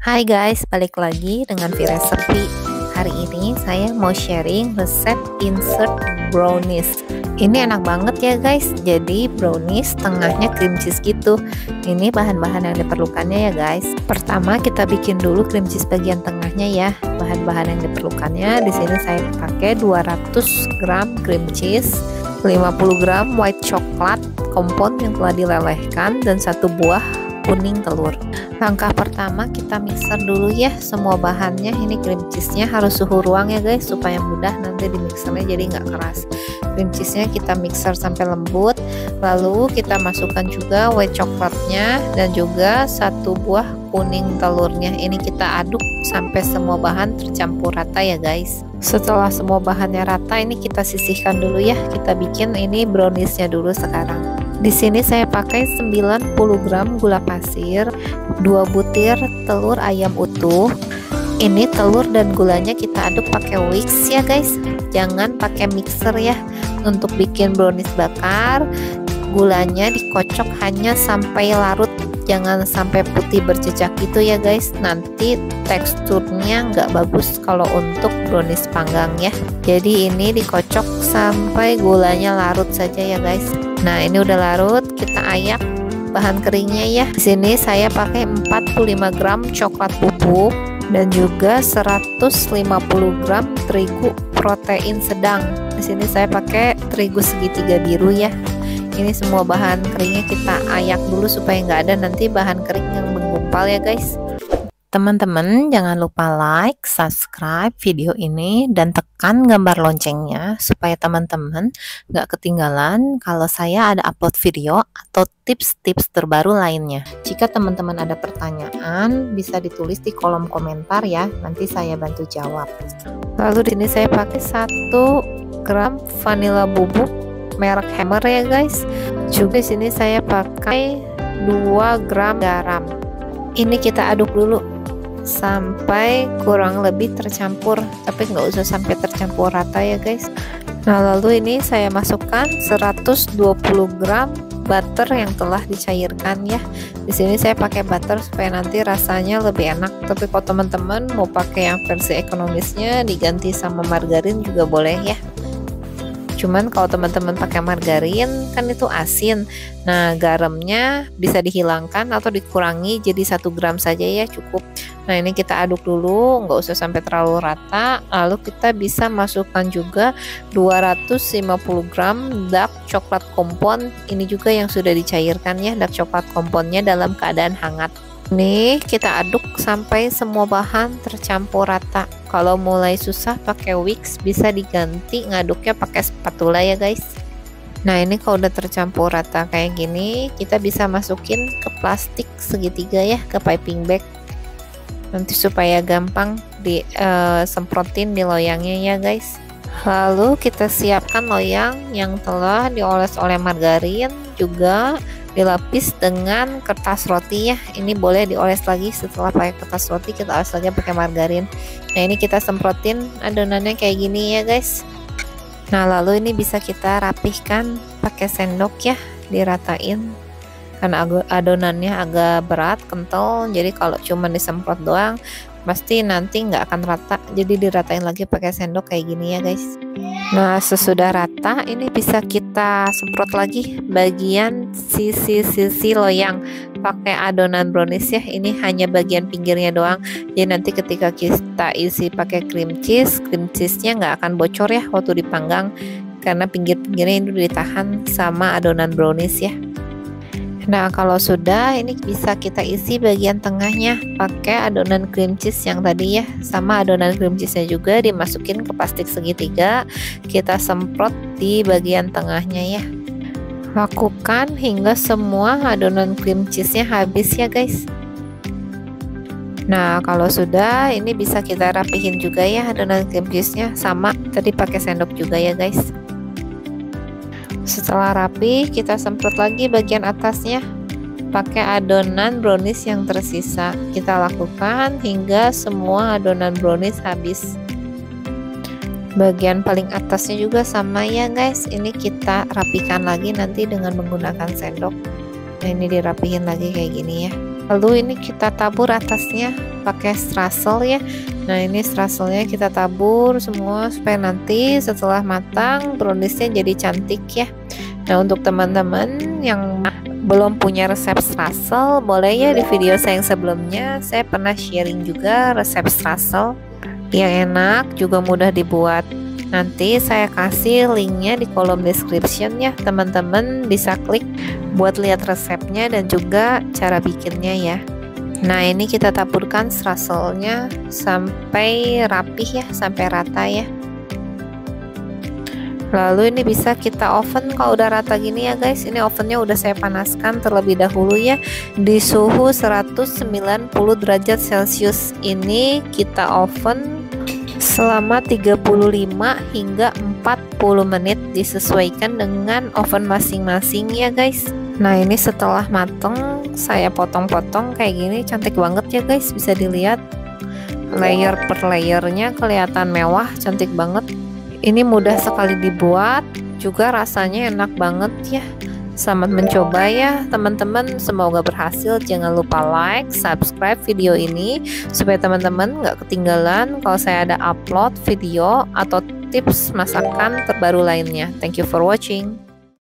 Hai guys, balik lagi dengan Viresepi. Hari ini saya mau sharing resep insert brownies. Ini enak banget ya guys. Jadi brownies tengahnya cream cheese gitu. Ini bahan-bahan yang diperlukannya ya guys. Pertama kita bikin dulu cream cheese bagian tengahnya ya. Bahan-bahan yang diperlukannya di sini saya pakai 200 gram cream cheese, 50 gram white chocolate kompon yang telah dilelehkan, dan 1 buah kuning telur. Langkah pertama kita mixer dulu ya semua bahannya. Ini cream cheese-nya harus suhu ruang ya guys, supaya mudah nanti di mixernya jadi nggak keras. Cream cheese-nya kita mixer sampai lembut, lalu kita masukkan juga white coklatnya dan juga 1 buah kuning telurnya. Ini kita aduk sampai semua bahan tercampur rata ya guys. Setelah semua bahannya rata, ini kita sisihkan dulu ya. Kita bikin ini browniesnya dulu sekarang. Di sini saya pakai 90 gram gula pasir, 2 butir telur ayam utuh. Ini telur dan gulanya kita aduk pakai whisk ya guys. Jangan pakai mixer ya. Untuk bikin brownies bakar, gulanya dikocok hanya sampai larut. Jangan sampai putih berjejak gitu ya guys. Nanti teksturnya nggak bagus kalau untuk brownies panggang ya. Jadi ini dikocok sampai gulanya larut saja ya guys. Nah ini udah larut, kita ayak bahan keringnya ya. Di sini saya pakai 45 gram coklat bubuk dan juga 150 gram terigu protein sedang. Di sini saya pakai terigu segitiga biru ya. Ini semua bahan keringnya kita ayak dulu supaya nggak ada nanti bahan kering yang menggumpal ya guys. Teman-teman jangan lupa like, subscribe video ini, dan tekan gambar loncengnya supaya teman-teman nggak ketinggalan kalau saya ada upload video atau tips-tips terbaru lainnya. Jika teman-teman ada pertanyaan bisa ditulis di kolom komentar ya, nanti saya bantu jawab. Lalu di sini saya pakai 1 gram vanilla bubuk merek Hammer ya guys. Juga di sini saya pakai 2 gram garam. Ini kita aduk dulu sampai kurang lebih tercampur, tapi nggak usah sampai tercampur rata ya guys. Nah lalu ini saya masukkan 120 gram butter yang telah dicairkan ya. Di sini saya pakai butter supaya nanti rasanya lebih enak. Tapi kalau teman-teman mau pakai yang versi ekonomisnya diganti sama margarin juga boleh ya. Cuman kalau teman-teman pakai margarin kan itu asin. Nah garamnya bisa dihilangkan atau dikurangi jadi 1 gram saja ya cukup. Nah ini kita aduk dulu, nggak usah sampai terlalu rata. Lalu kita bisa masukkan juga 250 gram dark coklat kompon. Ini juga yang sudah dicairkan ya, dark coklat komponnya dalam keadaan hangat. Nih kita aduk sampai semua bahan tercampur rata. Kalau mulai susah pakai whisk bisa diganti ngaduknya pakai spatula ya guys. Nah ini kalau udah tercampur rata kayak gini, kita bisa masukin ke plastik segitiga ya, ke piping bag. Nanti supaya gampang disemprotin di loyangnya ya guys. Lalu kita siapkan loyang yang telah dioles oleh margarin, juga dilapis dengan kertas roti ya. Ini boleh dioles lagi setelah pakai kertas roti, kita oles lagi pakai margarin. Nah ini kita semprotin adonannya kayak gini ya guys. Nah lalu ini bisa kita rapihkan pakai sendok ya, diratain karena adonannya agak berat, kental. Jadi kalau cuma disemprot doang pasti nanti nggak akan rata, jadi diratain lagi pakai sendok kayak gini ya guys. Nah sesudah rata ini bisa kita semprot lagi bagian sisi-sisi loyang pakai adonan brownies ya. Ini hanya bagian pinggirnya doang, jadi nanti ketika kita isi pakai cream cheese-nya nggak akan bocor ya waktu dipanggang, karena pinggir-pinggirnya itu ditahan sama adonan brownies ya. Nah kalau sudah, ini bisa kita isi bagian tengahnya pakai adonan cream cheese yang tadi ya. Sama adonan cream cheese-nya juga dimasukin ke plastik segitiga, kita semprot di bagian tengahnya ya. Lakukan hingga semua adonan cream cheese-nya habis ya guys. Nah kalau sudah, ini bisa kita rapihin juga ya adonan cream cheese-nya, sama tadi pakai sendok juga ya guys. Setelah rapi, kita semprot lagi bagian atasnya pakai adonan brownies yang tersisa. Kita lakukan hingga semua adonan brownies habis. Bagian paling atasnya juga sama ya guys. Ini kita rapikan lagi nanti dengan menggunakan sendok. Nah ini dirapihin lagi kayak gini ya. Lalu ini kita tabur atasnya pakai stracel ya. Nah ini straselnya kita tabur semua supaya nanti setelah matang browniesnya jadi cantik ya. Nah untuk teman-teman yang belum punya resep stracel, boleh ya di video saya yang sebelumnya saya pernah sharing juga resep stracel yang enak juga mudah dibuat. Nanti saya kasih linknya di kolom description ya, teman-teman bisa klik buat lihat resepnya dan juga cara bikinnya ya. Nah ini kita taburkan straselnya sampai rapih ya, sampai rata ya. Lalu ini bisa kita oven kalau udah rata gini ya guys. Ini ovennya udah saya panaskan terlebih dahulu ya di suhu 190 derajat Celcius. Ini kita oven selama 35 hingga 40 menit, disesuaikan dengan oven masing-masing ya guys. Nah ini setelah mateng saya potong-potong kayak gini, cantik banget ya guys, bisa dilihat layer per layernya kelihatan mewah, cantik banget. Ini mudah sekali dibuat, juga rasanya enak banget ya. Selamat mencoba ya teman-teman, semoga berhasil. Jangan lupa like, subscribe video ini supaya teman-teman nggak ketinggalan kalau saya ada upload video atau tips masakan terbaru lainnya. Thank you for watching.